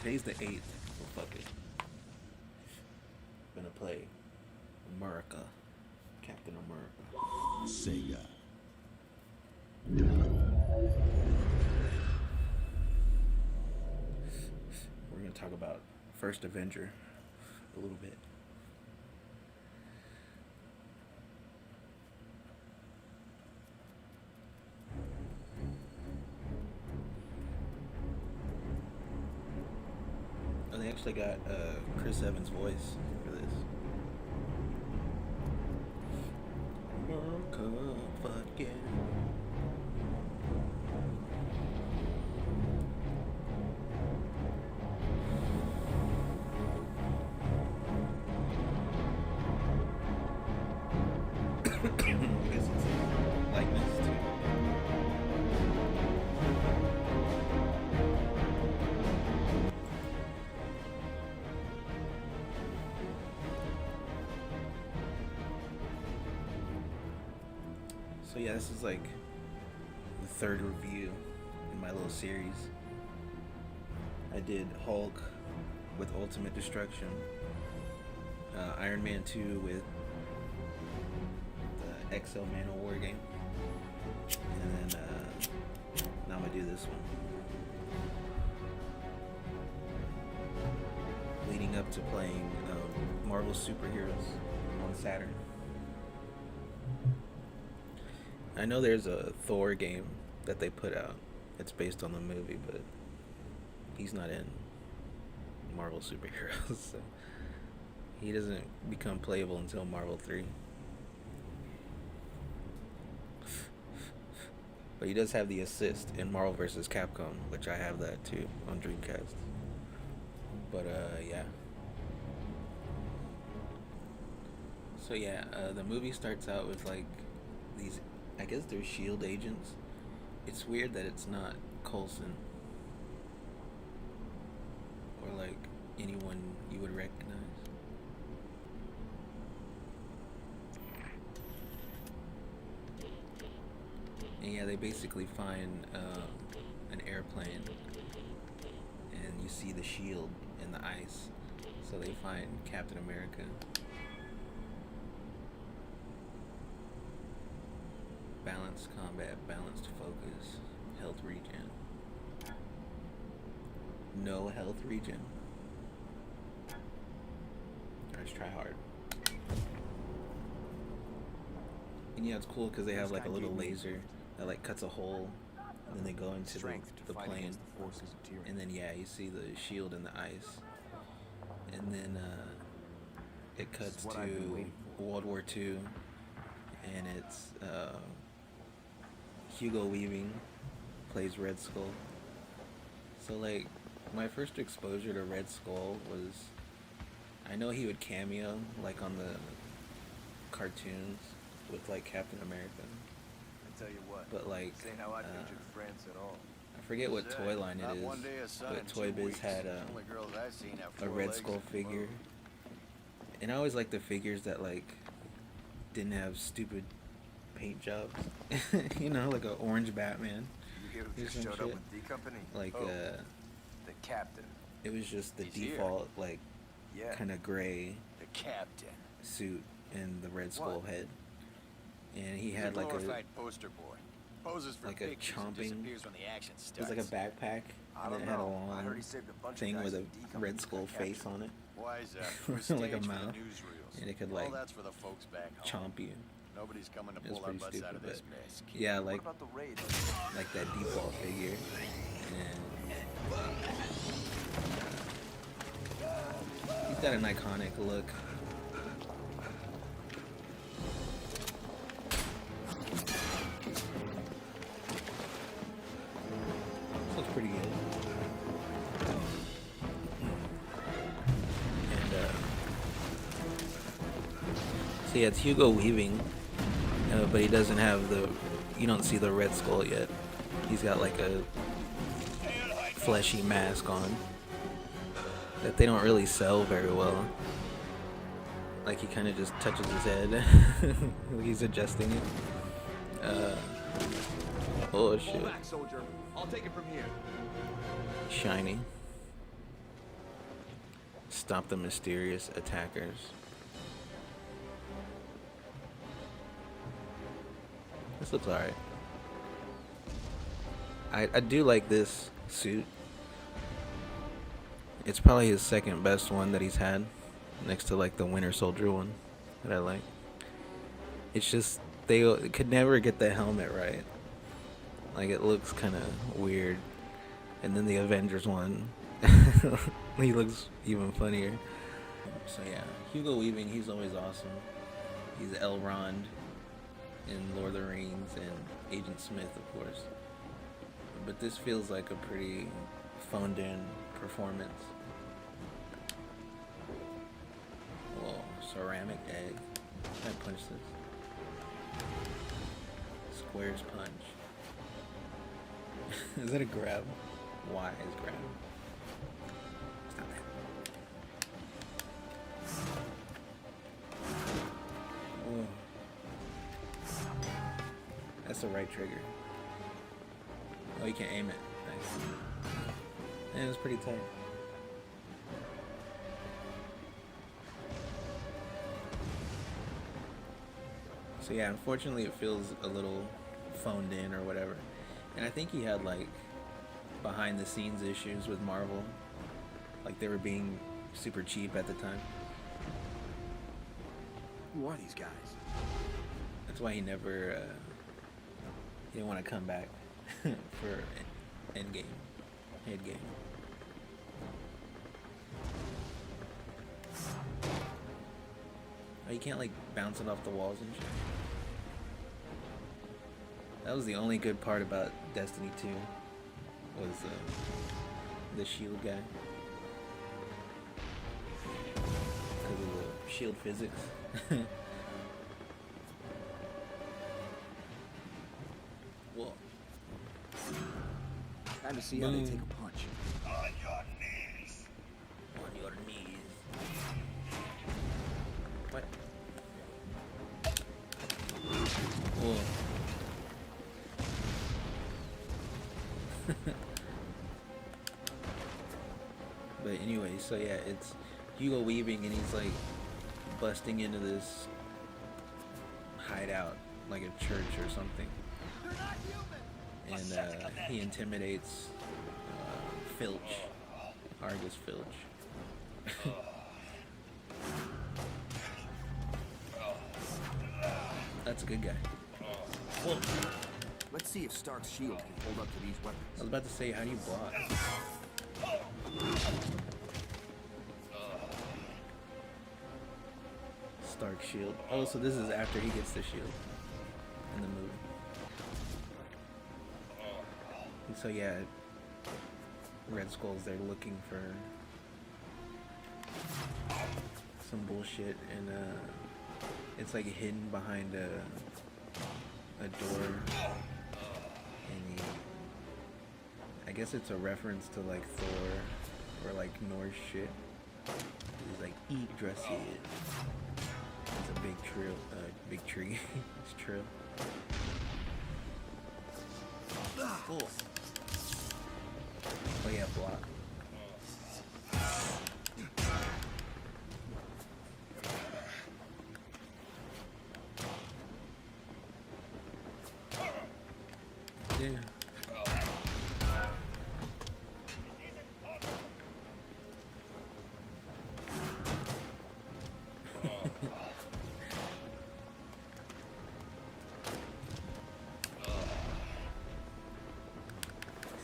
Today's the 8th. Well, fuck it. Gonna play MURICA. Captain America. Sega. We're gonna talk about first Avenger a little bit. Oh, they actually got Chris Evans' voice for this. America, fuck yeah. I guess it's a likeness to. So yeah, this is like the third review in my little series. I did Hulk with Ultimate Destruction, Iron Man 2 with the XL Man of War game, and then now I'm gonna do this one. Leading up to playing Marvel Superheroes on Saturn. I know there's a Thor game that they put out. It's based on the movie, but he's not in Marvel Superheroes, so he doesn't become playable until Marvel 3. But he does have the assist in Marvel vs. Capcom, which I have that too on Dreamcast. But yeah. So yeah, the movie starts out with like these, I guess they're SHIELD agents. It's weird that it's not Coulson or like anyone you would recognize. And yeah, they basically find an airplane, and you see the shield in the ice. So they find Captain America. Balanced combat, balanced focus, health regen. No health regen. Let's try hard. And yeah, it's cool because they have like a little laser that like cuts a hole, and then they go into the plane. And then yeah, you see the shield in the ice. And then it cuts to World War II, and it's Hugo Weaving plays Red Skull. So like my first exposure to Red Skull was, I know he would cameo like on the cartoons with like Captain America. I tell you what. But like Ain't how I pictured France at all. I forget what toy line it is, but Toy Biz had a Red Skull figure. And I always liked the figures that like didn't have stupid paint jobs. You know, like an orange Batman. You hear who just showed up with D Company? Like the captain. it was just the He's default like Yeah. kind of gray The captain. suit and the Red Skull What? head. And he He's had like glorified poster boy. Poses for like a pictures and chomping- disappears when the action it starts. was like a backpack, I and don't it had a know. I long heard he saved a bunch thing of guys with a from D Company Red Skull got face captured. on it. Why is that? Like a Stage for the mouth. newsreels. And it could All like that's for the folks back home. chomp you. Nobody's coming to It was pull our pretty butts out stupid, of this but mess. yeah, What like about the raid? that default figure. And he's got an iconic look. This looks pretty good. And so yeah, it's Hugo Weaving, but he doesn't have the. You don't see the Red Skull yet. He's got like a fleshy mask on that they don't really sell very well. Like he kind of just touches his head. He's adjusting it. Oh shit. Back, soldier. I'll take it from here. Shiny. stop the mysterious attackers. This looks alright. I do like this suit. It's probably his second best one that he's had, next to like the Winter Soldier one that I like. It's just they could never get the helmet right. Like it looks kind of weird. And then the Avengers one, he looks even funnier. So yeah, Hugo Weaving, he's always awesome. He's Elrond in Lord of the Rings and Agent Smith, of course. But this feels like a pretty phoned in performance. Whoa, ceramic egg. Can I punch this? Squares punch. Is that a grab? Why is grab? Stop that. Ooh. That's the right trigger. Oh, you can aim it. Nice. And it was pretty tight. So yeah, unfortunately it feels a little phoned in or whatever. And I think he had like behind the scenes issues with Marvel. Like they were being super cheap at the time. Who are these guys? That's why he never he didn't want to come back for Endgame. Headgame. Oh, you can't like bounce it off the walls and shit. That was the only good part about Destiny 2 was the shield guy. Because of the shield physics. Whoa. Time to see how they take a punch. On your knees. What? Whoa. But anyway, so yeah, it's Hugo Weaving and he's like busting into this hideout, like a church or something. And he intimidates Filch, Argus Filch. That's a good guy. Whoa. Let's see if Stark's shield can hold up to these weapons. I was about to say, how do you block? Stark shield. Oh, so this is after he gets the shield in the movie. And so yeah, Red Skull's there looking for some bullshit, and it's like hidden behind a door, and I guess it's a reference to like Thor or like Norse shit. He's like, eat dressy. It's a big tree. Big tree. It's true. Cool. Oh yeah, block. Yeah.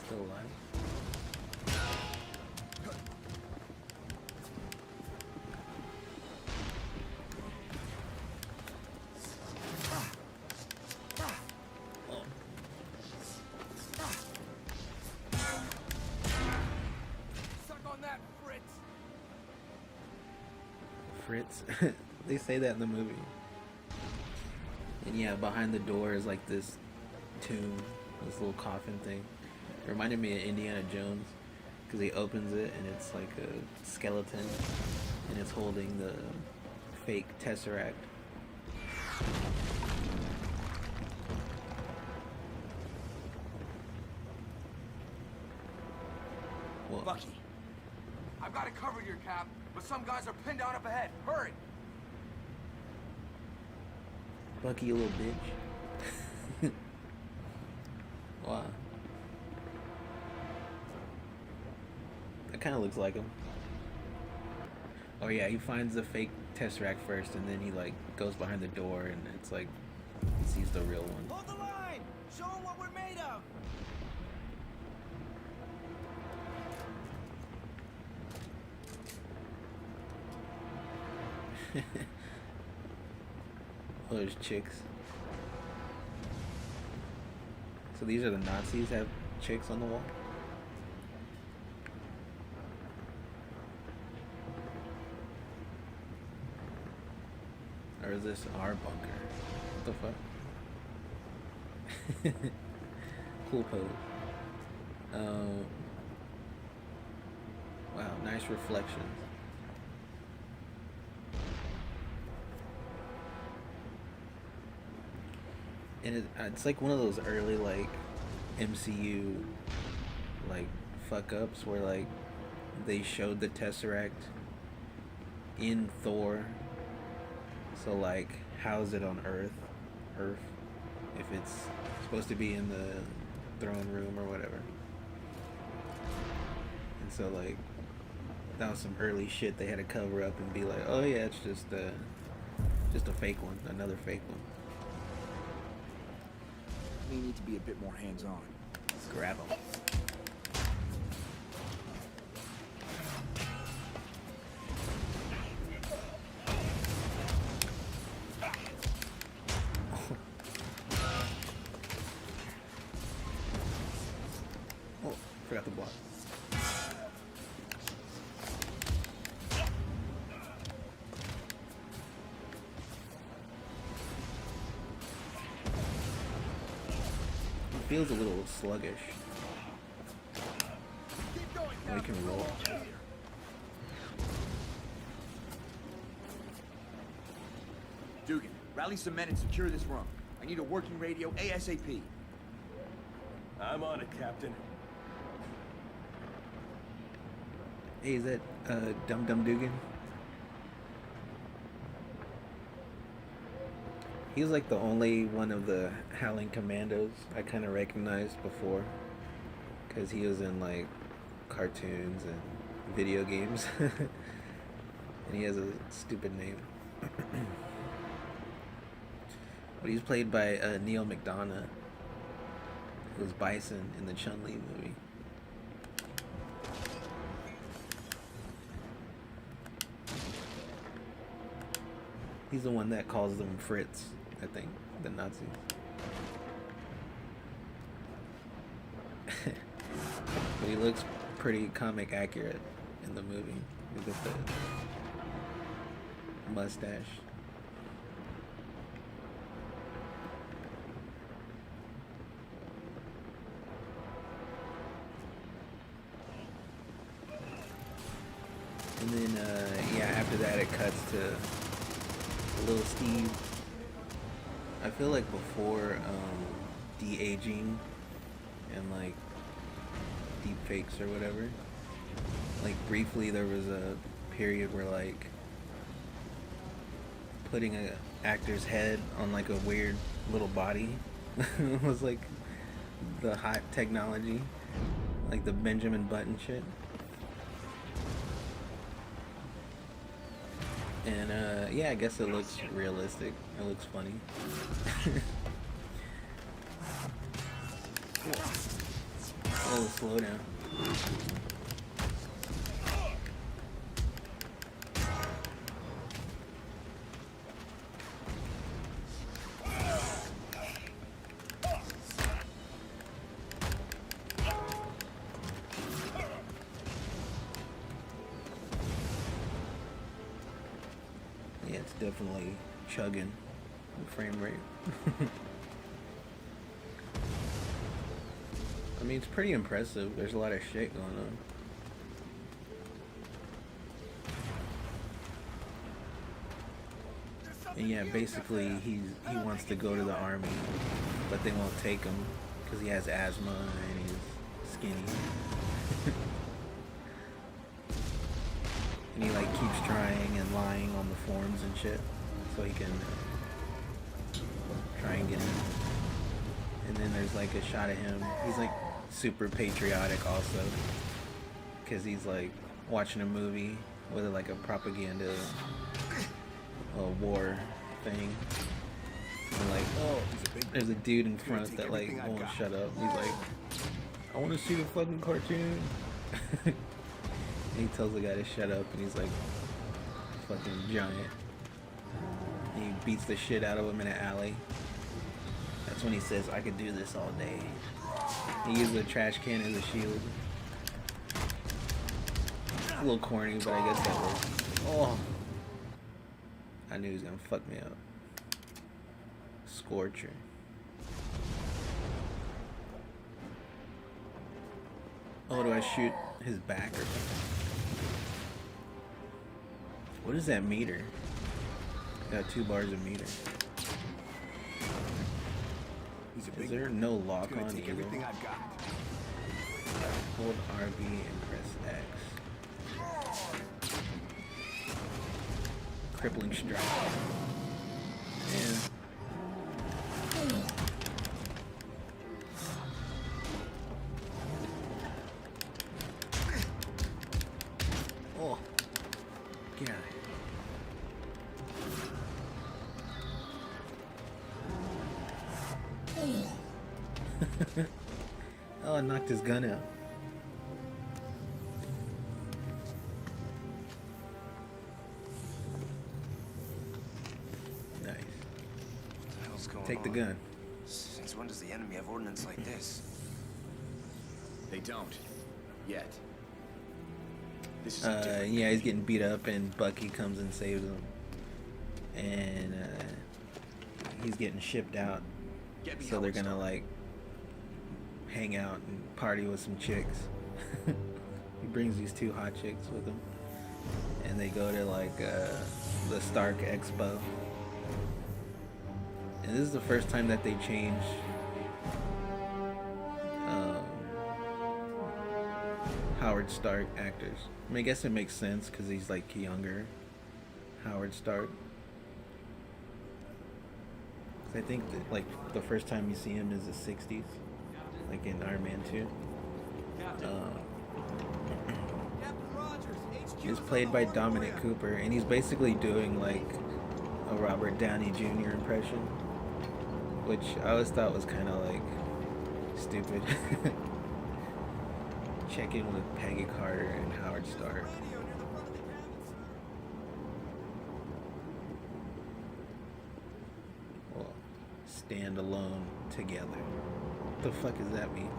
Still alive? Fritz. They say that in the movie. And yeah, behind the door is like this tomb, this little coffin thing. It reminded me of Indiana Jones because he opens it and it's like a skeleton and it's holding the fake Tesseract. Whoa. Bucky, I've got to cover your Cap. but some guys are pinned down up ahead. Hurry! Bucky, you little bitch. Wow. That kind of looks like him. Oh yeah, he finds the fake Tesseract first, and then he like goes behind the door, and it's like he sees the real one. Hold the line! Show them what we're made of! Oh, there's chicks. So these are the Nazis have chicks on the wall? Or is this our bunker? What the fuck? Cool pose. Wow, nice reflections. And it's like one of those early like MCU like fuck ups where like they showed the Tesseract in Thor. So like, how's it on Earth if it's supposed to be in the throne room or whatever. And so like, that was some early shit they had to cover up and be like, oh yeah, it's just a fake one, another fake one. We need to be a bit more hands-on. Let's grab them. Oh, forgot the block. Feels a little sluggish. We can roll. Dugan, rally some men and secure this room. I need a working radio ASAP. I'm on it, Captain. Hey, is that Dum Dum Dugan? He's like the only one of the Howling Commandos I kind of recognized before, because he was in like cartoons and video games. And he has a stupid name. But he's played by Neil McDonough, who was Bison in the Chun-Li movie. He's the one that calls them Fritz, I think, the Nazis. But he looks pretty comic accurate in the movie. Look at the mustache. And then, yeah, after that it cuts to Little Steve. I feel like before de-aging and like deep fakes or whatever, like briefly there was a period where like putting a actor's head on like a weird little body was like the hot technology, like the Benjamin Button shit. And yeah, I guess it looks realistic. It looks funny. Oh, slow down. Yeah, it's definitely chugging the frame rate. I mean, it's pretty impressive. There's a lot of shit going on. And yeah, basically he wants to go to the army, but they won't take him because he has asthma and he's skinny. And he like keeps forms and shit, so he can try and get in. And then there's like a shot of him. He's like super patriotic also, because he's like watching a movie with like a propaganda war thing. And like, oh, there's a dude in front that like won't shut up. He's like, I want to see the fucking cartoon. And he tells the guy to shut up, and he's like, fucking giant. And he beats the shit out of him in an alley. That's when he says, I could do this all day. He uses a trash can as a shield. A little corny, but I guess that works. Oh, I knew he was gonna fuck me up. Scorcher. Oh, do I shoot his back or something? What is that meter? Got 2 bars of meter. Is there no lock on either? Everything I've got. Hold RB and press X. Crippling strike. And oh, get out of here. Oh, I knocked his gun out. Nice. What the hell's going Take the on? gun. Since when does the enemy have ordnance like this? They don't. Yet. This is a different Yeah, he's getting beat up, and Bucky comes and saves him. And he's getting shipped out. Get me So they're Howard gonna Stark. like hang out and party with some chicks. He brings these 2 hot chicks with him, and they go to like the Stark Expo. And this is the first time that they change Howard Stark actors. I mean, I guess it makes sense because he's like younger Howard Stark. 'Cause I think that like the first time you see him is the 60s, like in Iron Man 2. He's played by Dominic Cooper, and he's basically doing like a Robert Downey Jr. impression, which I always thought was kind of like stupid. Check in with Peggy Carter and Howard Stark. Well, stand alone together. What the fuck does that mean?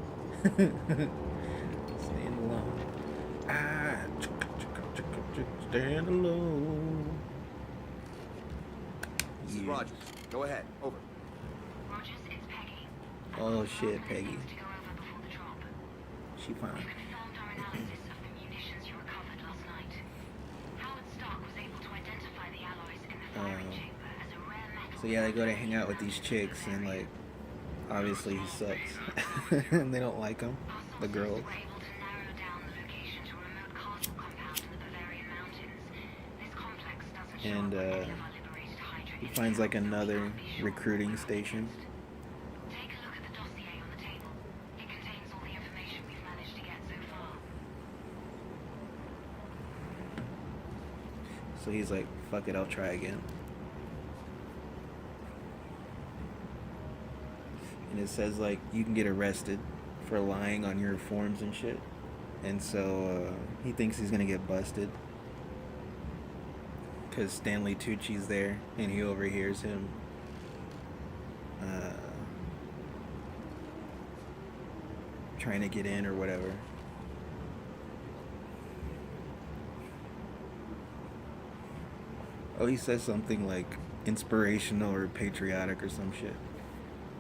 Stand alone. Ah, stand alone. This is Rogers. Go ahead. Over. Rogers, it's Peggy. Oh shit, Peggy. To go over before the drop. She fine. We confirmed our analysis of the munitions you recovered last night. Howard Stark was able to identify the alloys in the firing chamber as a rare metal. So yeah, they go to hang out with these chicks, and like, obviously he sucks, and they don't like him, the girls. We're able to narrow down the location to a remote castle compound in the Bavarian mountains. This complex doesn't show And up on any of our liberated he hydrogen finds like cells, so we another can't be sure recruiting what's station. Take a look at the dossier on the table. It contains all the information we've managed to get so far. So he's like, fuck it, I'll try again. And it says like you can get arrested for lying on your forms and shit. And so he thinks he's gonna get busted because Stanley Tucci's there, and he overhears him trying to get in or whatever. Oh, he says something like inspirational or patriotic or some shit.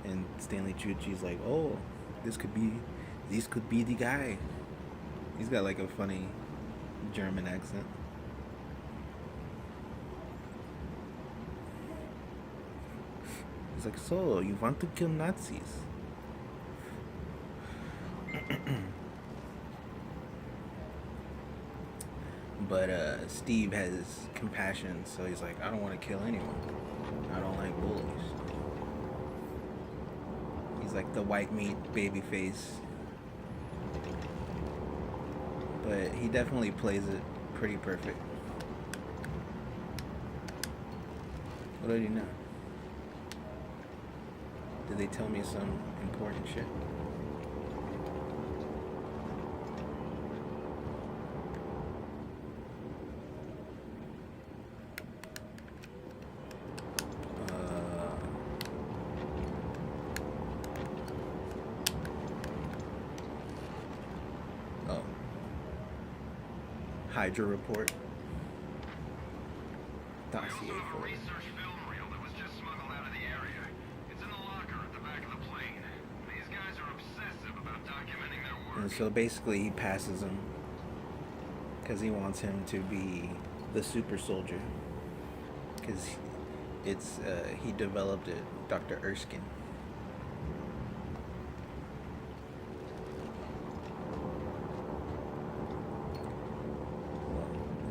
And Stanley Tucci's like, oh, this could be the guy. He's got like a funny German accent. He's like, so, you want to kill Nazis? But Steve has compassion, so he's like, I don't want to kill anyone. I don't like bullies. He's like the white meat baby face. But he definitely plays it pretty perfect. What do you know? Did they tell me some important shit? Hydra report. Dossier for it. Research film reel that was just smuggled out of the area. It's in the locker at the back of the plane. These guys are obsessive about documenting their work. And so basically he passes him because he wants him to be the super soldier. Because it's he developed it, Dr. Erskine.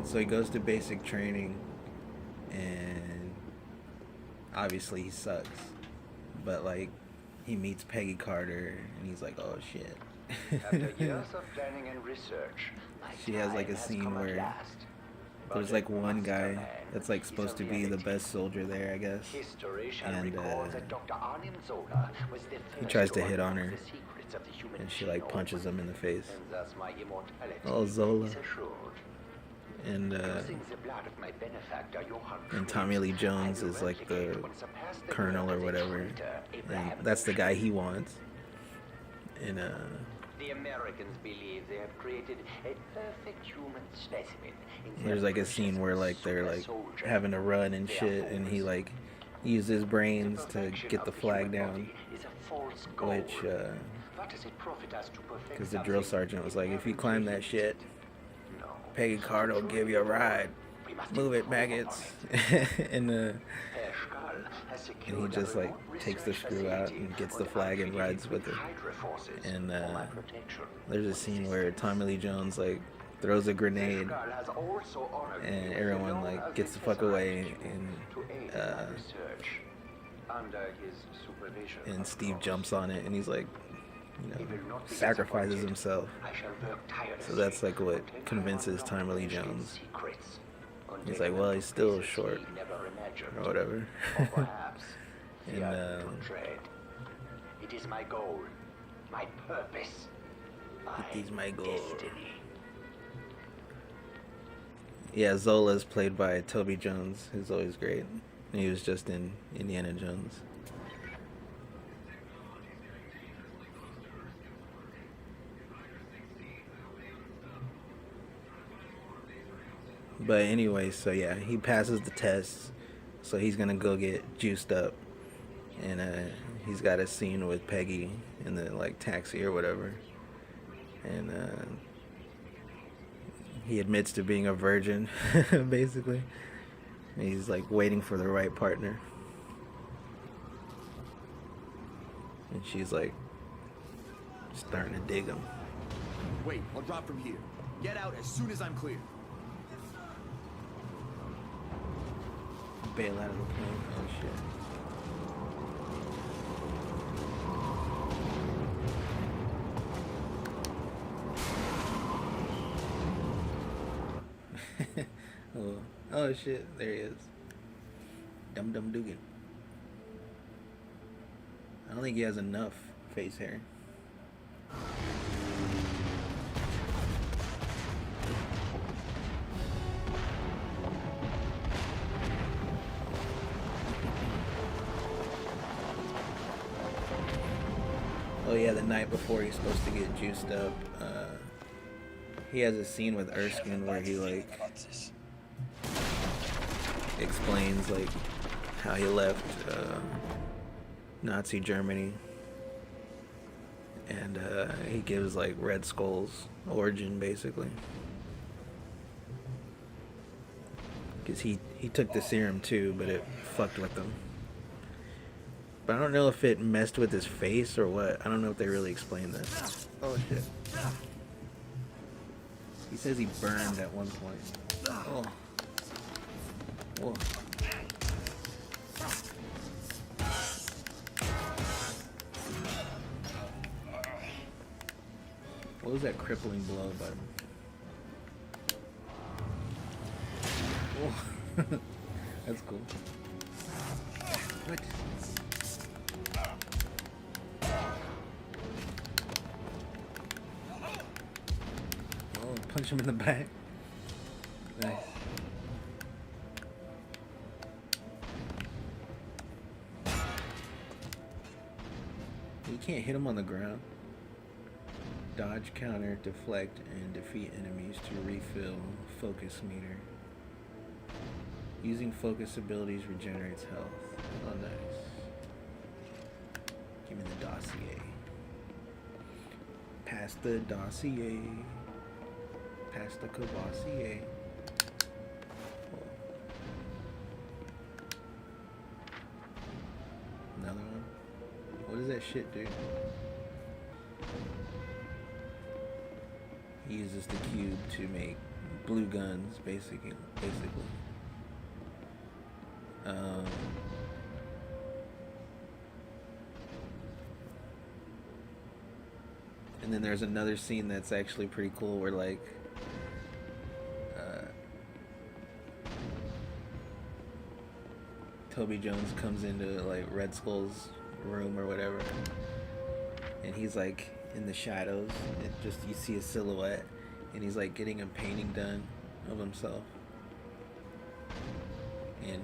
So he goes to basic training, and obviously he sucks. But like, he meets Peggy Carter, and he's like, "Oh shit." After years of planning and research, She has like a scene where there's like one guy that's like supposed to be the best soldier there, I guess, and he tries to hit on her, and she like punches him in the face. Oh, Zola. And Tommy Lee Jones is like the colonel or whatever, and that's the guy he wants. And the Americans believe they have created a perfect human specimen. there's like a scene where like they're like having to run and shit, and he like uses his brains to get the flag down, which because the drill sergeant was like, if you climb that shit, Peggy Carter will give you a ride. Move it, maggots. and he just like takes the screw out and gets the flag and rides with it. And there's a scene where Tommy Lee Jones like throws a grenade, and everyone like gets the fuck away, and Steve jumps on it, and he's like, you know, sacrifices himself. So that's like what convinces Tommy Lee Jones. He's like, well, he's still short or whatever. And it is my goal, my purpose, it is my goal. Yeah, Zola's played by Toby Jones, who's always great. He was just in Indiana Jones. But anyway, so yeah, he passes the test, so he's gonna go get juiced up, and he's got a scene with Peggy in the like taxi or whatever, and he admits to being a virgin, basically. And he's like waiting for the right partner, and she's like starting to dig him. Wait, I'll drop from here. Get out as soon as I'm clear. Bail out of the plane. Oh shit. Oh shit, there he is. Dum Dum Dugan. I don't think he has enough face hair. Oh yeah, the night before he's supposed to get juiced up, he has a scene with Erskine where he like explains like how he left Nazi Germany, and he gives like Red Skull's origin basically, because he took the serum too, but it fucked with him. But I don't know if it messed with his face or what. I don't know if they really explained this. Oh shit. He says he burned at one point. Oh. Whoa. What was that crippling blow button? Oh. That's cool. What? Oh, punch him in the back. Nice. You can't hit him on the ground. Dodge, counter, deflect, and defeat enemies to refill focus meter. Using focus abilities regenerates health. Oh, nice. Give me the dossier. Pass the dossier. Pass the Cavassier. Oh. Another one. What is that shit, dude? He uses the cube to make blue guns, basically. And then there's another scene that's actually pretty cool where like Toby Jones comes into like Red Skull's room or whatever, and he's like in the shadows. It just, you see a silhouette, and he's like getting a painting done of himself, and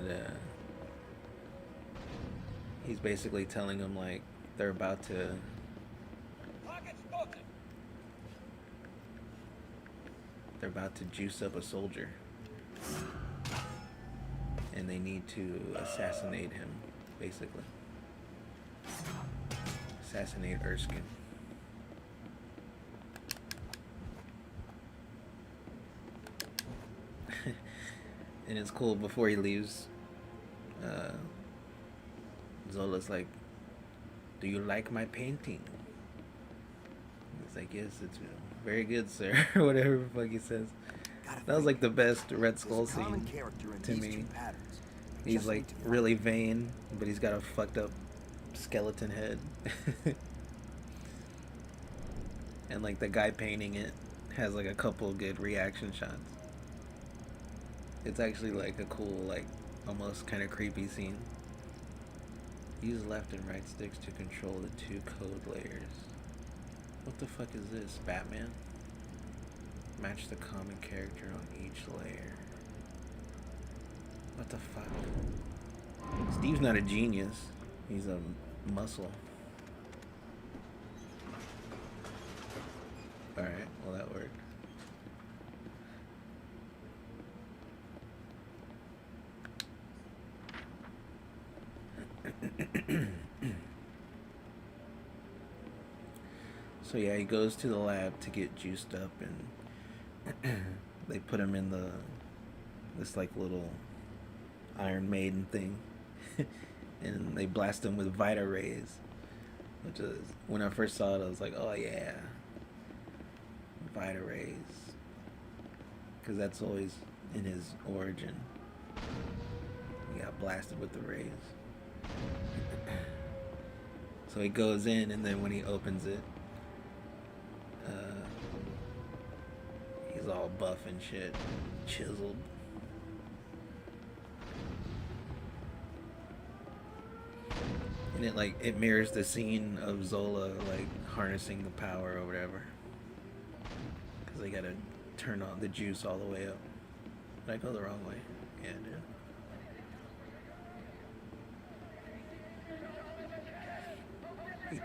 he's basically telling him like they're about to juice up a soldier, and they need to assassinate him, basically. Assassinate Erskine. And it's cool, before he leaves, Zola's like, "Do you like my painting?" He's like, "Yes, it's very good, sir." Or whatever the fuck he says. That was like the best Red Skull scene to me. He's like really vain, but he's got a fucked up skeleton head. And like the guy painting it has like a couple good reaction shots. It's actually like a cool, like almost kind of creepy scene. Use left and right sticks to control the two code layers. What the fuck is this? Batman? Match the common character on each layer. What the fuck? Steve's not a genius. He's a muscle. Alright, well that worked. So yeah, he goes to the lab to get juiced up, and they put him in this like little Iron Maiden thing, and they blast him with Vita rays, which is, when I first saw it, I was like, oh yeah, Vita rays, because that's always in his origin. He got blasted with the rays. So he goes in, and then when he opens it, he's all buff and shit, chiseled. And it mirrors the scene of Zola like harnessing the power or whatever, because they gotta turn on the juice all the way up. Did I go the wrong way? Yeah, dude.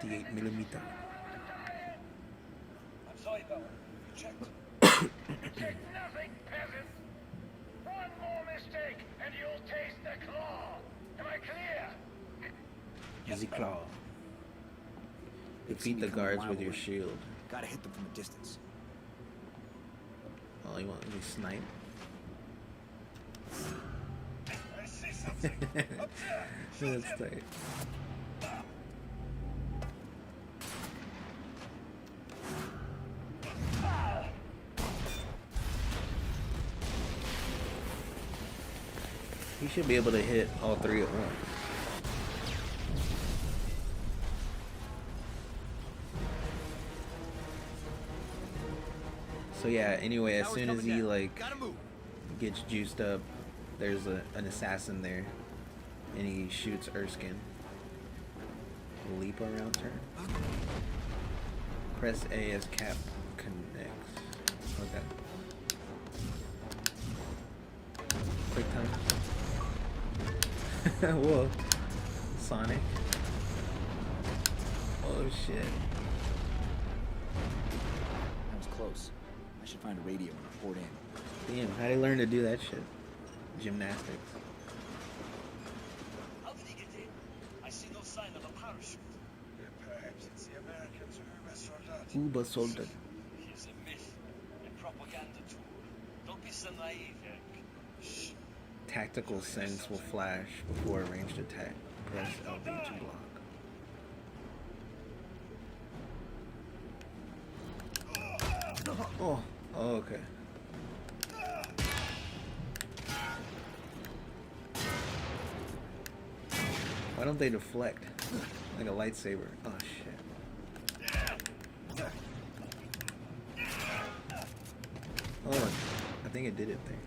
.88 millimeter. I'm sorry, Bowen. You checked? Check nothing, peasant. One more mistake and you'll taste the claw. Am I clear? Easy claw. Defeat the guards with your shield. Gotta hit them from a distance. Oh, you want me to snipe? I see something. Up there. That's tight. He should be able to hit all three at once. So yeah, anyway, as soon as he like gets juiced up, there's an assassin there, and he shoots Erskine. Leap around turn. Press A as cap connects. Okay. Quick time. Whoa. Sonic. Oh shit. That was close. I should find a radio and report in. Damn, how'd he learn to do that shit? Gymnastics. How did he get in? I see no sign of a parachute. Perhaps it's the Americans who Uber soldier. He's a myth, a propaganda tool. Don't be so naive, Eric. Shh. Tactical sense will flash before a ranged attack. Press LB to block. Oh, okay. Why don't they deflect? Like a lightsaber. Oh shit. Oh, I think it did it there.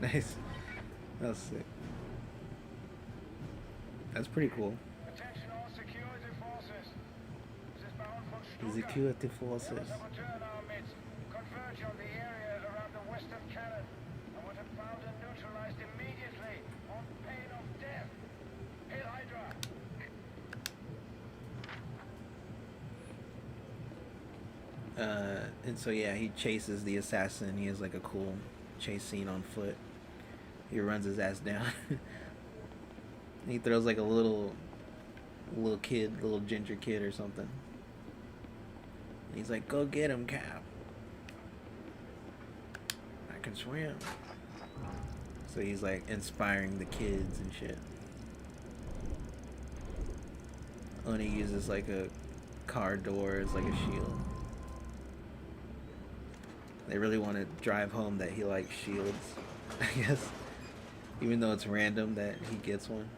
Nice. That was sick. That's pretty cool. Attention all security forces. This is bound for Stuttgart. Security forces. There was a return army converge on the area around the western cannon. I would have found and neutralized immediately on pain of death. Hail Hydra! And so yeah, he chases the assassin. He has like a cool chase scene on foot. He runs his ass down. He throws like a little kid, little ginger kid or something. And he's like, "Go get him, Cap. I can swim." So he's like inspiring the kids and shit. Oh, and he uses like a car door as like a shield. They really want to drive home that he likes shields, I guess. Even though it's random that he gets one.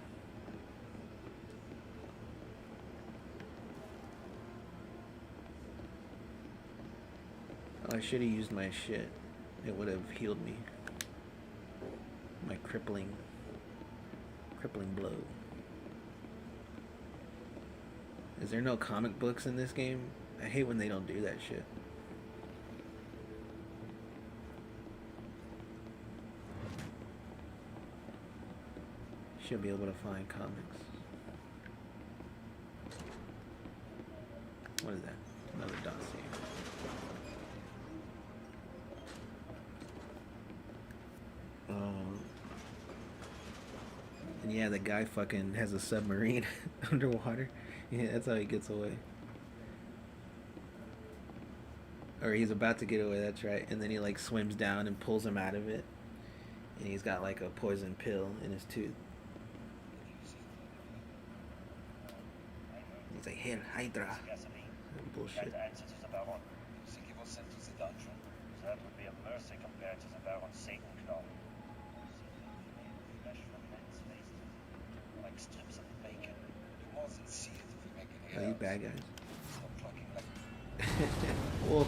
Oh, I should have used my shit. It would have healed me. My crippling blow. Is there no comic books in this game? I hate when they don't do that shit. Should be able to find comics. What is that? Another dossier. And yeah, the guy fucking has a submarine underwater. Yeah, that's how he gets away. Or he's about to get away, that's right. And then he like swims down and pulls him out of it. And he's got like a poison pill in his tooth. He's like, "Hail Hydra." Bullshit. That answer to the Baron. You think he was sent to the dungeon? That would be a mercy compared to the Baron's Satan claw. Flesh from men's faces, like strips of bacon. You mustn't see it if you make it Oh, you bad guys. Stop talking like Whoa.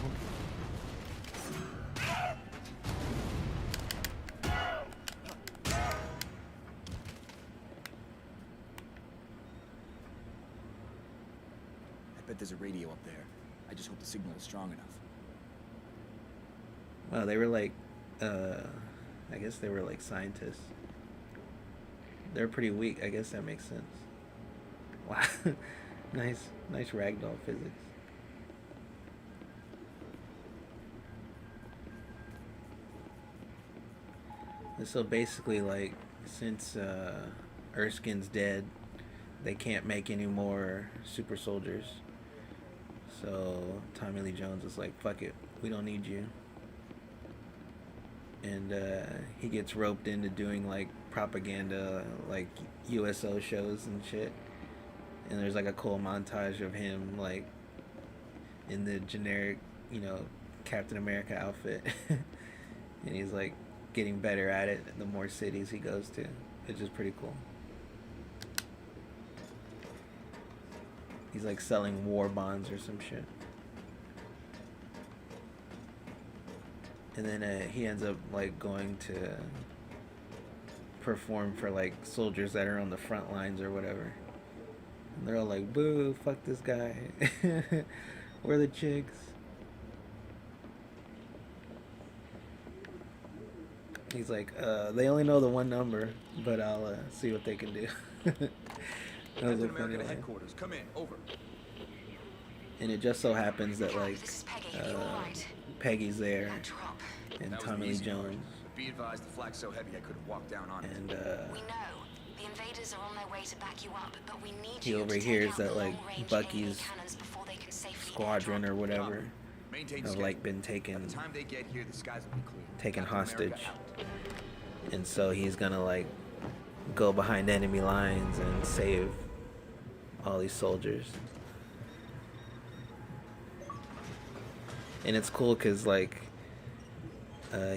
I bet there's a radio up there. I just hope the signal is strong enough. Well, they were like, I guess they were like scientists. They're pretty weak. I guess that makes sense. Wow. nice ragdoll physics. And so basically, like, since Erskine's dead, they can't make any more super soldiers. So Tommy Lee Jones is like, "Fuck it, we don't need you." And he gets roped into doing like propaganda, like USO shows and shit. And there's like a cool montage of him like in the generic you know, Captain America outfit. And he's like getting better at it the more cities he goes to, which is pretty cool. He's like selling war bonds or some shit. And then he ends up like going to perform for like soldiers that are on the front lines or whatever. And they're all like, boo, fuck this guy. We're the chicks. He's like, they only know the one number, but I'll see what they can do. That was a funny line. Headquarters. Come in. Over. And it just so happens that like This is Peggy. Are you all right? Peggy's there, That drop. and That was Tommy the Lee easy part. Jones, Be advised, the flag's so heavy I couldn't walk down on it. and We know. The invaders are on their way to back you up, but we need he you to overhears take out that the like long-range Bucky's enemy cannons before they can safely squadron or whatever Maintain have schedule. like been By taken the time they get here, the skies will be clear. taken Captain America hostage, out. and so he's gonna like go behind enemy lines and save all these soldiers. And it's cool because like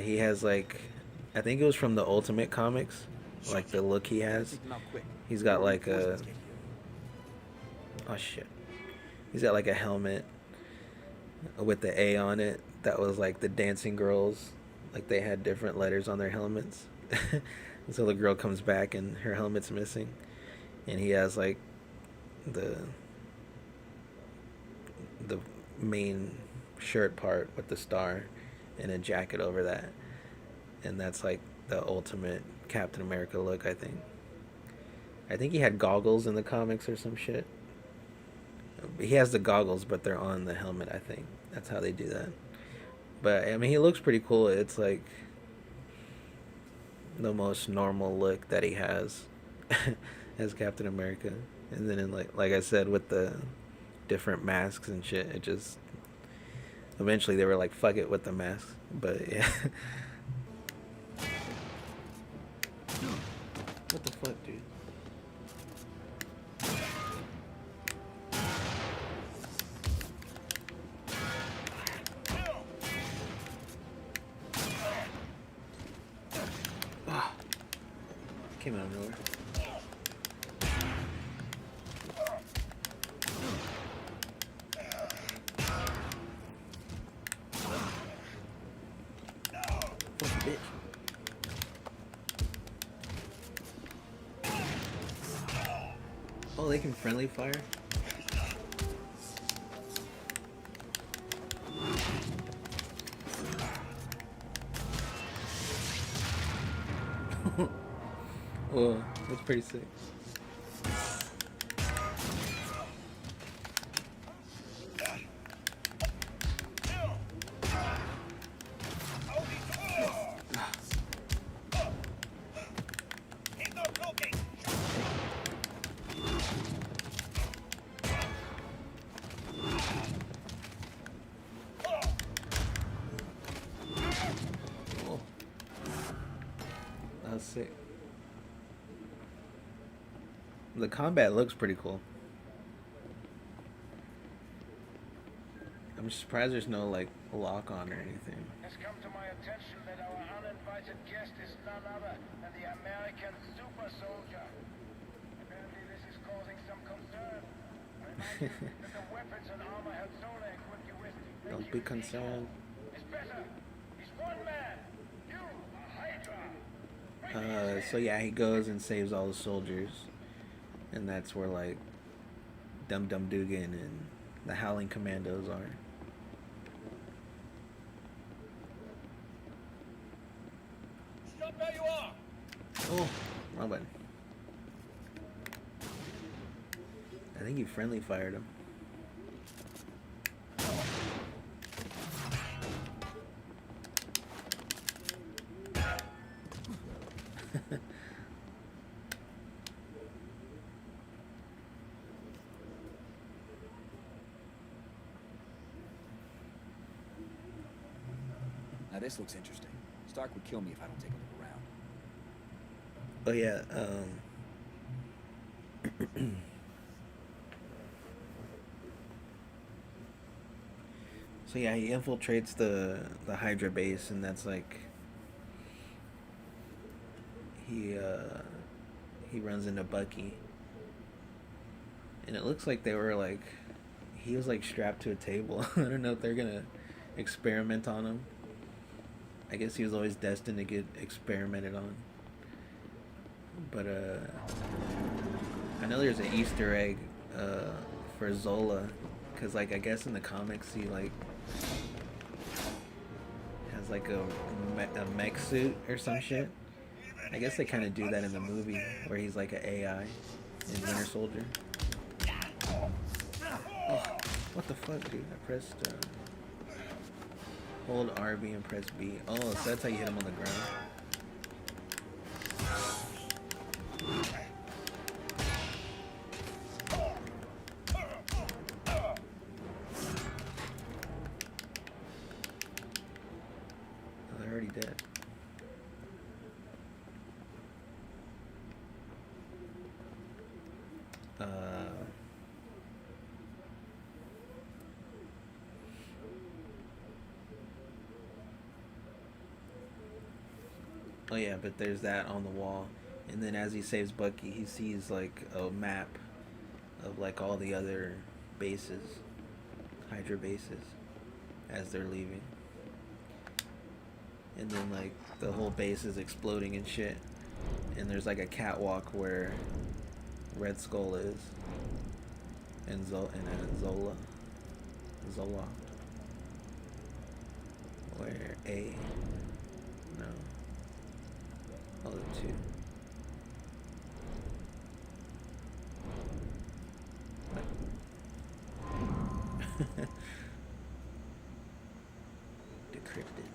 he has like, I think it was from the Ultimate Comics, like the look he has. Take them out quick. He's got like Reinforcements a, get here. oh shit, he's got like a helmet with the A on it that was like the dancing girls, like they had different letters on their helmets. And so the girl comes back and her helmet's missing, and he has like the main shirt part with the star and a jacket over that, and that's like the ultimate Captain America look. I think he had goggles in the comics or some shit. He has the goggles, but they're on the helmet. I think that's how they do that. But I mean, he looks pretty cool. It's like the most normal look that he has as Captain America. And then in like I said, with the different masks and shit, it just eventually they were like, fuck it with the masks. But yeah. What the fuck, dude? Came out of nowhere. Fucking bitch. Oh, they can friendly fire? Whoa, that's pretty sick. Oh. That was sick. The combat looks pretty cool. I'm surprised there's no like lock on or anything. It's come to my attention that our uninvited guest is none other than the American super soldier. Apparently this is causing some concern. I remind you that the weapons and armor Helsona equipped you with make Don't you be equal. concerned. It's better. He's one man. You are Hydra. So yeah, he goes and saves all the soldiers, and that's where like Dum Dum Dugan and the Howling Commandos are. Stop where you are. Oh, my bad. I think he friendly fired him. Now this looks interesting. Stark would kill me if I don't take a look around. Oh yeah, so So yeah, he infiltrates the Hydra base, and that's like he runs into Bucky, and it looks like they were like he was like strapped to a table. I don't know if they're gonna experiment on him. I guess he was always destined to get experimented on. But I know there's an Easter egg for Zola, cause like I guess in the comics he like has like a mech suit or some shit. I guess they kind of do that in the movie where he's like an AI in Winter Soldier. Oh, what the fuck, dude? I pressed hold RB and press B. Oh, so that's how you hit him on the ground. Oh, they're already dead. Oh yeah, but there's that on the wall, and then as he saves Bucky, he sees like a map of like all the other bases, Hydra bases, as they're leaving, and then like the whole base is exploding and shit, and there's like a catwalk where Red Skull is, and Zola, where no. Oh, the two. Decrypted.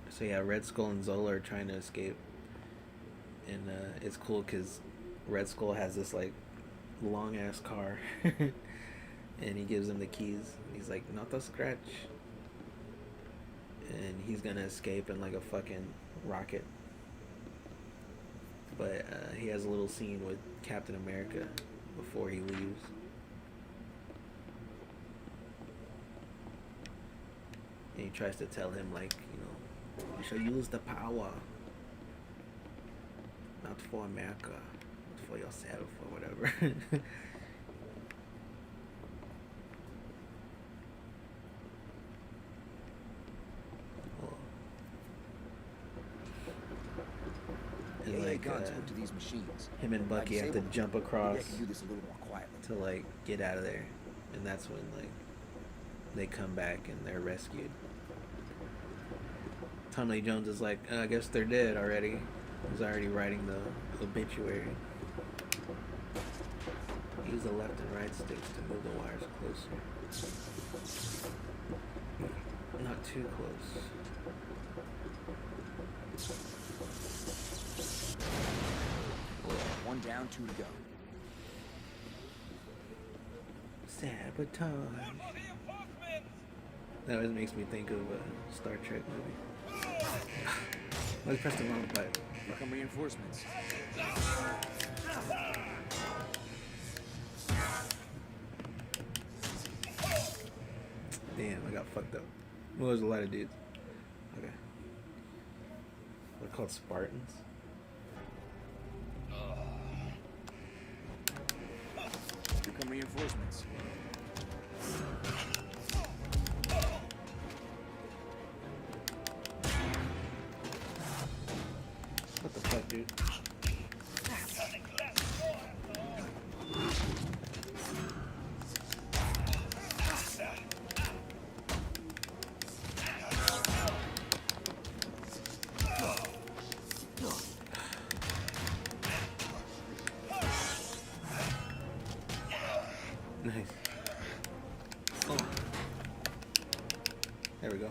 So yeah, Red Skull and Zola are trying to escape, and it's cool because Red Skull has this like long ass car. And he gives him the keys. He's like, not the scratch. And he's gonna escape in like a fucking rocket. But he has a little scene with Captain America before he leaves. And he tries to tell him like, you know, you should use the power. Not for America. Not for yourself or whatever. And like to these machines. him and Bucky have to jump across Do this a little more quietly. to like get out of there, and that's when like they come back and they're rescued. Tommy Lee Jones is like, I guess they're dead already. He's already writing the obituary. Use the left and right sticks to move the wires closer. Not too close. One down, two to go. Sabotage. That always makes me think of a Star Trek movie. Let's press the wrong button. Here come reinforcements. Damn, I got fucked up. Well, there's a lot of dudes. Okay. They're called Spartans. Here come reinforcements. What the fuck, dude? Nice. Oh. There we go.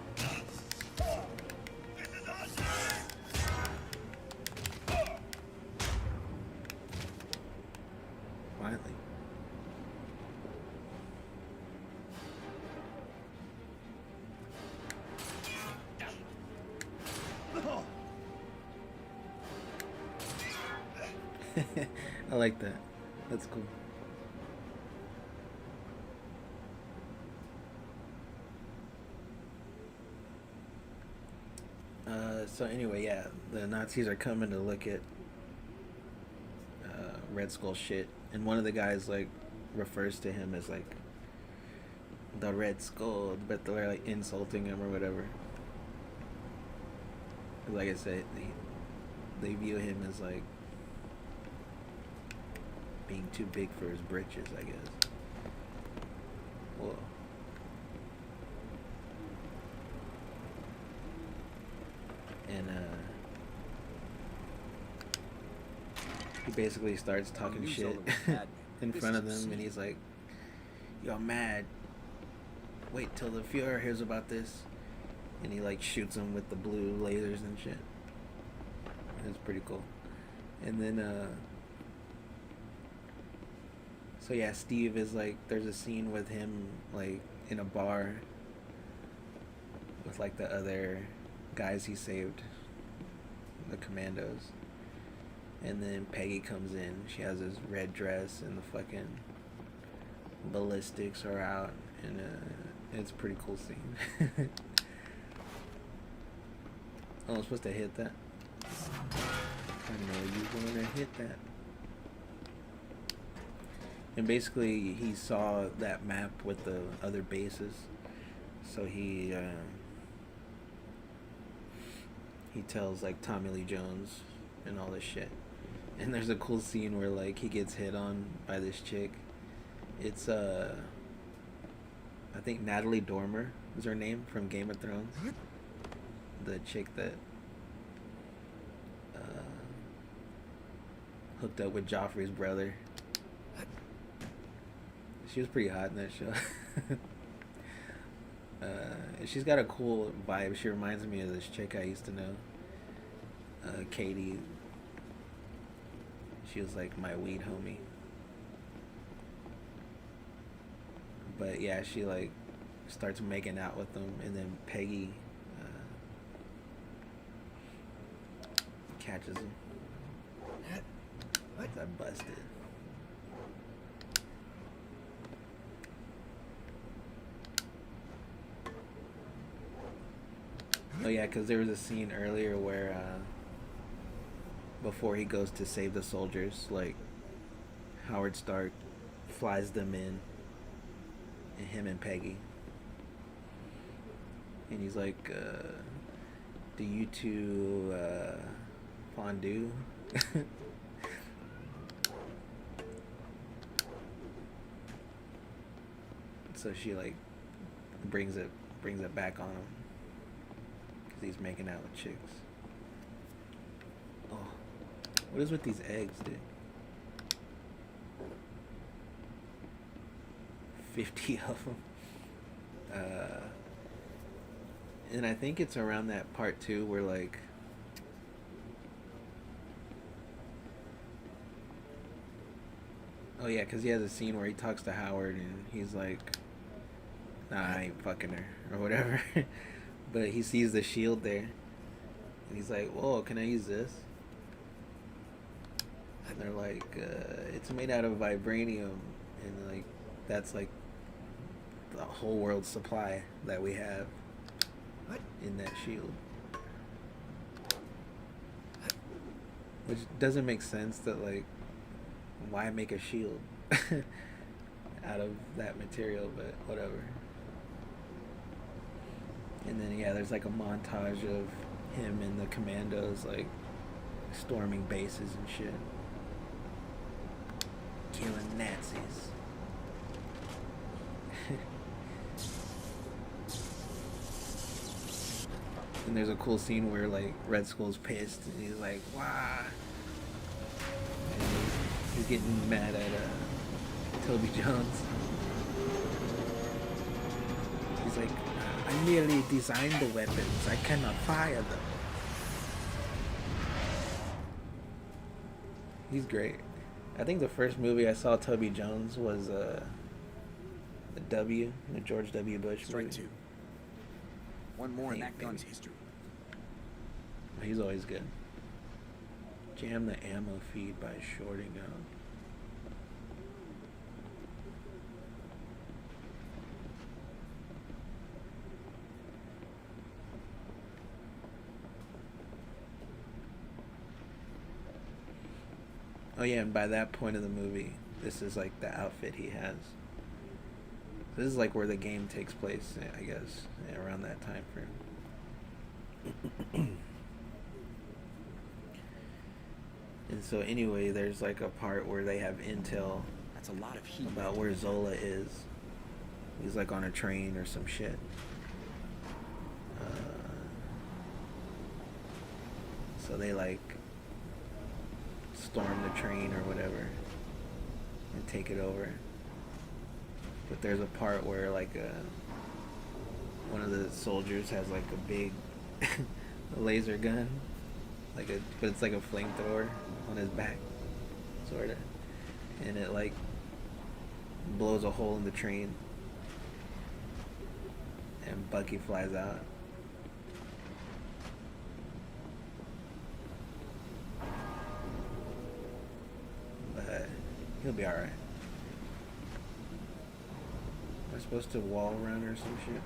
Finally. I like that. That's cool. So anyway, yeah, the Nazis are coming to look at Red Skull shit, and one of the guys like refers to him as like the Red Skull, but they're like insulting him or whatever. Like I said, they view him as like being too big for his britches, I guess. Whoa. And he basically starts talking shit in front of them, and he's like, "Yo, I'm mad. Wait till the Fuhrer hears about this." And he like shoots him with the blue lasers and shit. It's pretty cool. And then so yeah, Steve is like, there's a scene with him like in a bar with like the other guys he saved, the commandos. And then Peggy comes in. She has this red dress and the fucking ballistics are out, and it's a pretty cool scene. Oh, I'm supposed to hit that? I know you wanna hit that. And basically, he saw that map with the other bases, so he tells like Tommy Lee Jones and all this shit. And there's a cool scene where like he gets hit on by this chick. It's I think Natalie Dormer is her name from Game of Thrones. The chick that hooked up with Joffrey's brother. She was pretty hot in that show. She's got a cool vibe. She reminds me of this chick I used to know, Katie. She was like my weed homie. But yeah, she like starts making out with them, and then Peggy catches him. I busted. Oh yeah, because there was a scene earlier where before he goes to save the soldiers, like Howard Stark flies them in, and him and Peggy, and he's like, do you two fondue? So she like brings it back on him because he's making out with chicks. Oh, what is with these eggs, dude? 50 of them. And I think it's around that part too where like oh yeah, because he has a scene where he talks to Howard and he's like, nah, I ain't fucking her or whatever. But he sees the shield there and he's like, whoa, can I use this? And they're like, it's made out of vibranium, and like that's like the whole world's supply that we have in that shield. Which doesn't make sense, that like, why make a shield out of that material, but whatever. And then yeah, there's like a montage of him and the commandos like storming bases and shit, killing Nazis. And there's a cool scene where like Red Skull's pissed and he's like, "Wah!" And he's getting mad at Toby Jones. He's like, "I merely designed the weapons. I cannot fire them." He's great. I think the first movie I saw Toby Jones was the George W. Bush Strike movie. two. One more in that gun's history. He's always good. Jam the ammo feed by shorting out. Oh yeah, and by that point of the movie, this is like the outfit he has. This is like where the game takes place, I guess, around that time frame. And so anyway, there's like a part where they have intel That's a lot of heat. about where Zola is. He's like on a train or some shit. So they like storm the train or whatever and take it over. But there's a part where like one of the soldiers has like a big laser gun, but it's like a flamethrower on his back, sorta, and it like blows a hole in the train, and Bucky flies out. But he'll be alright. Am I supposed to wall run or some shit?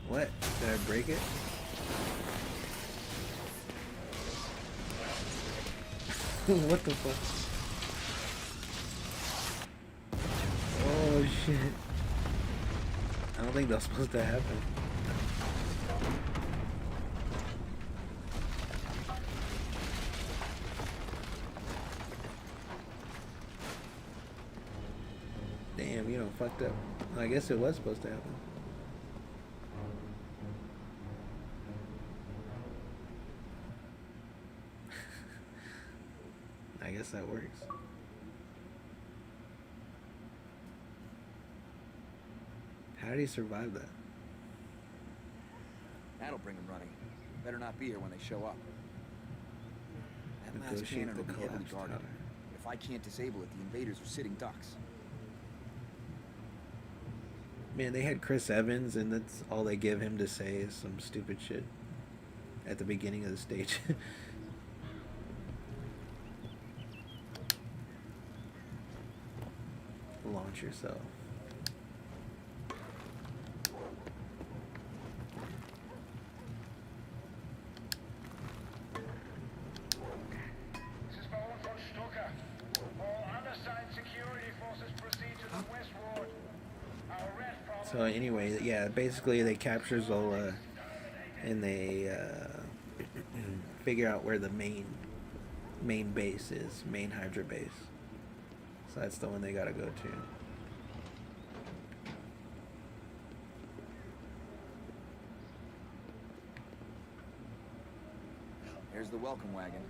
What? Did I break it? What the fuck? Oh shit. I don't think that's supposed to happen. Damn, you done fucked up. I guess it was supposed to happen. I guess that works. How did he survive that? That'll bring them running. Better not be here when they show up. That last Negotiate cannon will the be heavily collapse guarded. tower. If I can't disable it, the invaders are sitting ducks. Man, they had Chris Evans, and that's all they give him to say is some stupid shit at the beginning of the stage. Launch yourself. This is Baron von Stucker. All undersigned security forces proceed to the West Ward. Our red problem... So anyway, yeah, basically they capture Zola, and they figure out where the main base is, main Hydra base. So that's the one they gotta go to. There's the welcome wagon.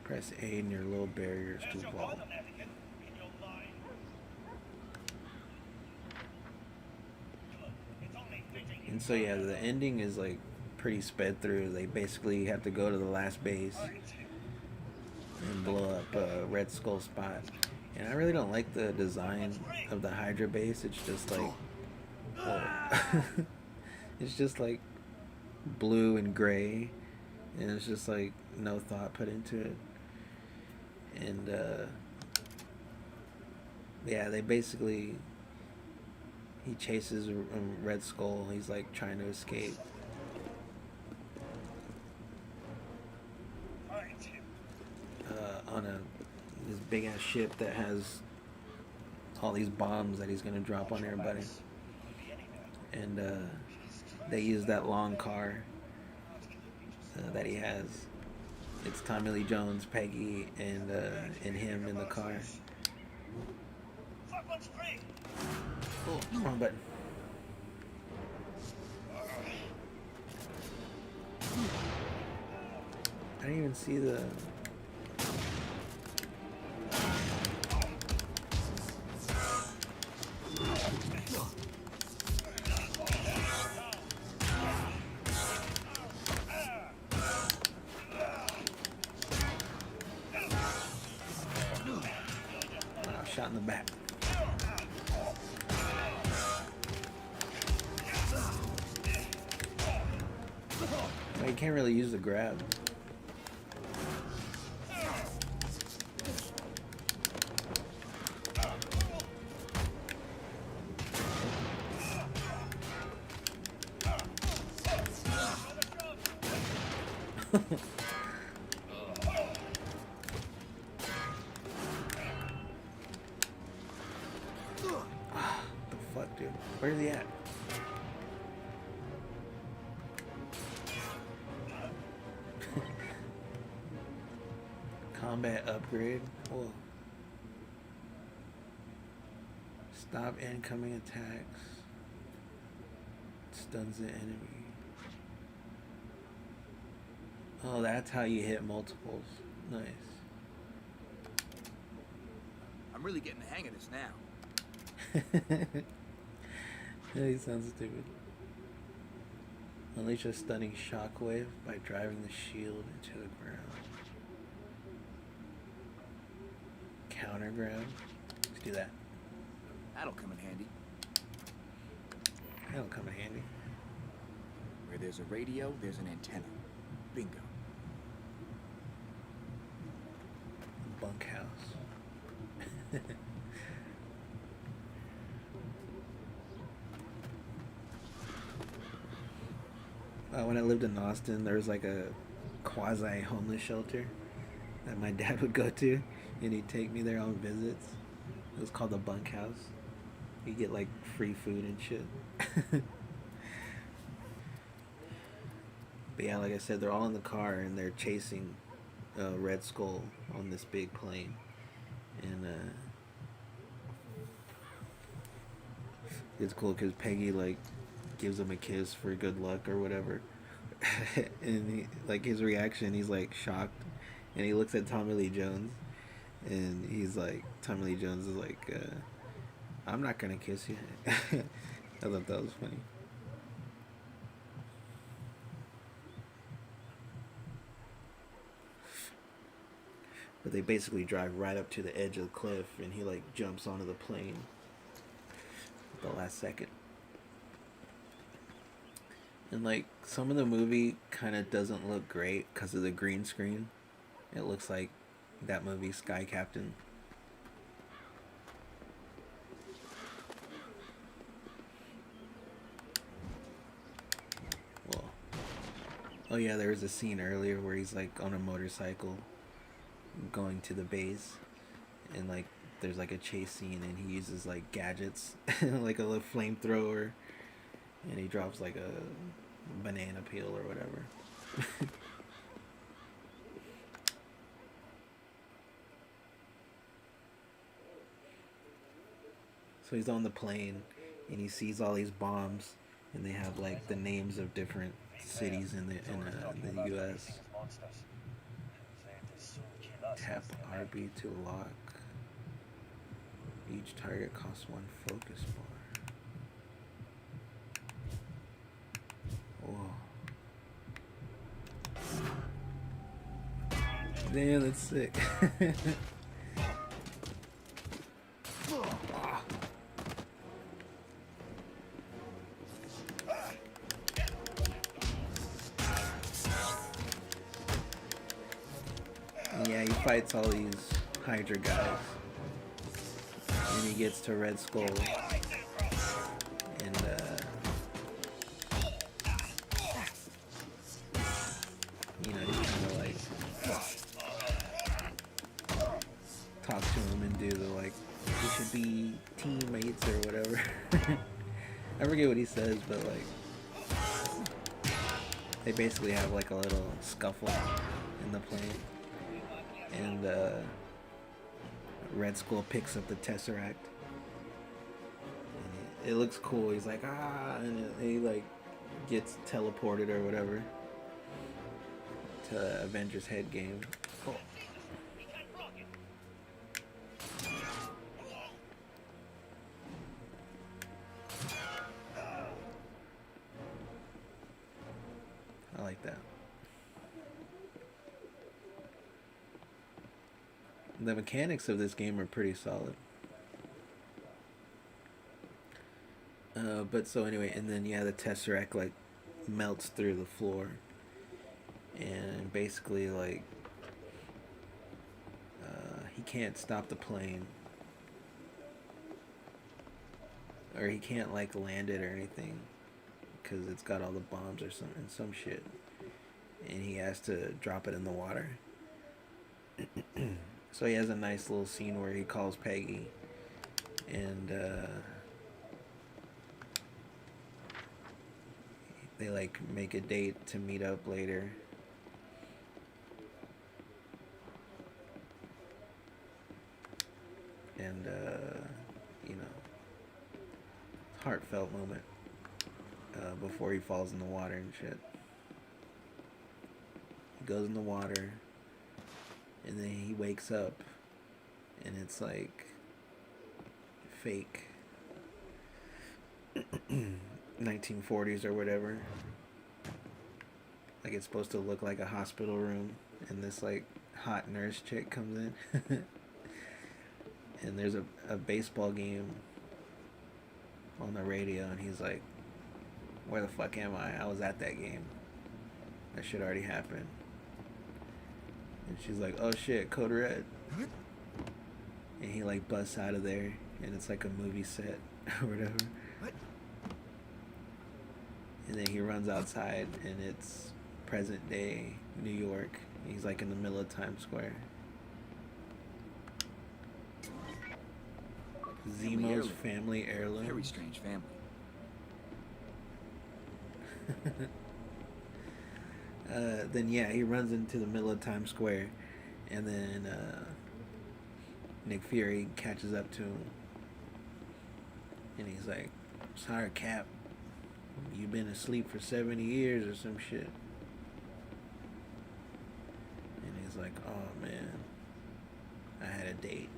Press A near low barriers to vault. And so yeah, the ending is like pretty sped through. They basically have to go to the last base and blow up a Red Skull spot. And I really don't like the design of the Hydra base. It's just like it's just like blue and gray, and it's just like no thought put into it. And yeah, they basically, he chases Red Skull. He's like trying to escape. On this big ass ship that has all these bombs that he's gonna drop on everybody. And they use that long car that he has. It's Tommy Lee Jones, Peggy, and him in the car. Oh, wrong button. I didn't even see the... in the back. Well, you can't really use the grab. The fuck, dude? Where's he at? Combat upgrade. Whoa. Stop incoming attacks. Stuns the enemy. Oh, that's how you hit multiples. Nice. I'm really getting the hang of this now. Yeah, he sounds stupid. Unleash a stunning shockwave by driving the shield into the ground. Counter grab. Let's do that. That'll come in handy. That'll come in handy. Where there's a radio, there's an antenna. Bingo. Bunkhouse. When I lived in Austin, there was like a quasi homeless shelter that my dad would go to, and he'd take me there on visits. It was called the Bunkhouse. You get like free food and shit. But yeah, like I said, they're all in the car and they're chasing Red Skull on this big plane, and it's cool because Peggy like gives him a kiss for good luck or whatever, and he, like his reaction, he's like shocked, and he looks at Tommy Lee Jones, and he's like, Tommy Lee Jones is like, I'm not gonna kiss you. I thought that was funny. But they basically drive right up to the edge of the cliff, and he like jumps onto the plane at the last second. And like some of the movie kind of doesn't look great because of the green screen. It looks like that movie Sky Captain. Well, oh yeah, there was a scene earlier where he's like on a motorcycle going to the base, and like there's like a chase scene, and he uses like gadgets like a little flamethrower, and he drops like a banana peel or whatever. So he's on the plane and he sees all these bombs, and they have like the names of different cities in the US. Tap RB to lock. Each target costs 1 focus bar. Whoa. Damn, that's sick. Yeah, he fights all these Hydra guys, and he gets to Red Skull, and you know, he kind of like talk to him and do the like, we should be teammates or whatever. I forget what he says, but like they basically have like a little scuffle in the plane. And Red Skull picks up the Tesseract. And it looks cool. He's like, ah, and he like gets teleported or whatever to Avengers head game. Cool. I like that. The mechanics of this game are pretty solid. But so anyway, and then yeah, the Tesseract like melts through the floor, and basically like he can't stop the plane, or he can't like land it or anything, because it's got all the bombs or some shit, and he has to drop it in the water. So he has a nice little scene where he calls Peggy, and they like make a date to meet up later. And you know, heartfelt moment before he falls in the water and shit. He goes in the water, and then he wakes up, and it's like fake 1940s or whatever. Like it's supposed to look like a hospital room, and this like hot nurse chick comes in. And there's a baseball game on the radio, and he's like, where the fuck am I? I was at that game. That shit already happened. And she's like, oh shit, Code Red. And he like busts out of there, and it's like a movie set or whatever. And then he runs outside, and it's present day New York. He's like in the middle of Times Square. Zemo's family heirloom. Very strange family. Then yeah, he runs into the middle of Times Square, and then Nick Fury catches up to him, and he's like, sorry Cap, you've been asleep for 70 years or some shit. And he's like, oh man, I had a date.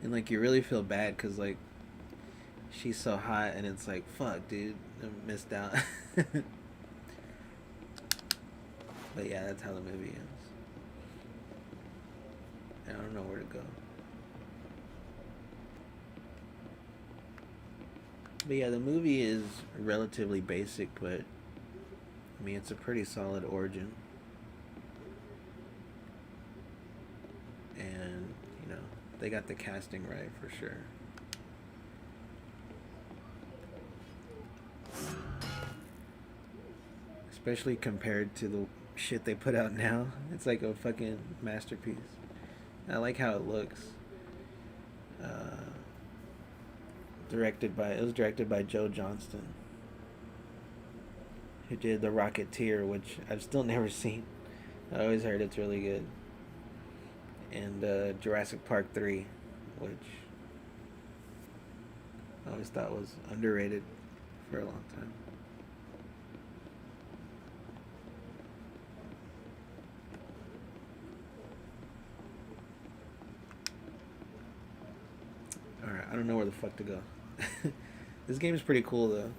And like you really feel bad, because like she's so hot, and it's like, fuck dude, I missed out. But yeah, that's how the movie ends. I don't know where to go. But yeah, the movie is relatively basic, but I mean, it's a pretty solid origin. And, you know, they got the casting right for sure. Especially compared to the shit they put out now. It's like a fucking masterpiece. I like how it looks. It was directed by Joe Johnston, who did The Rocketeer, which I've still never seen. I always heard it's really good. And Jurassic Park 3, which I always thought was underrated for a long time. Alright, I don't know where the fuck to go. This game is pretty cool though.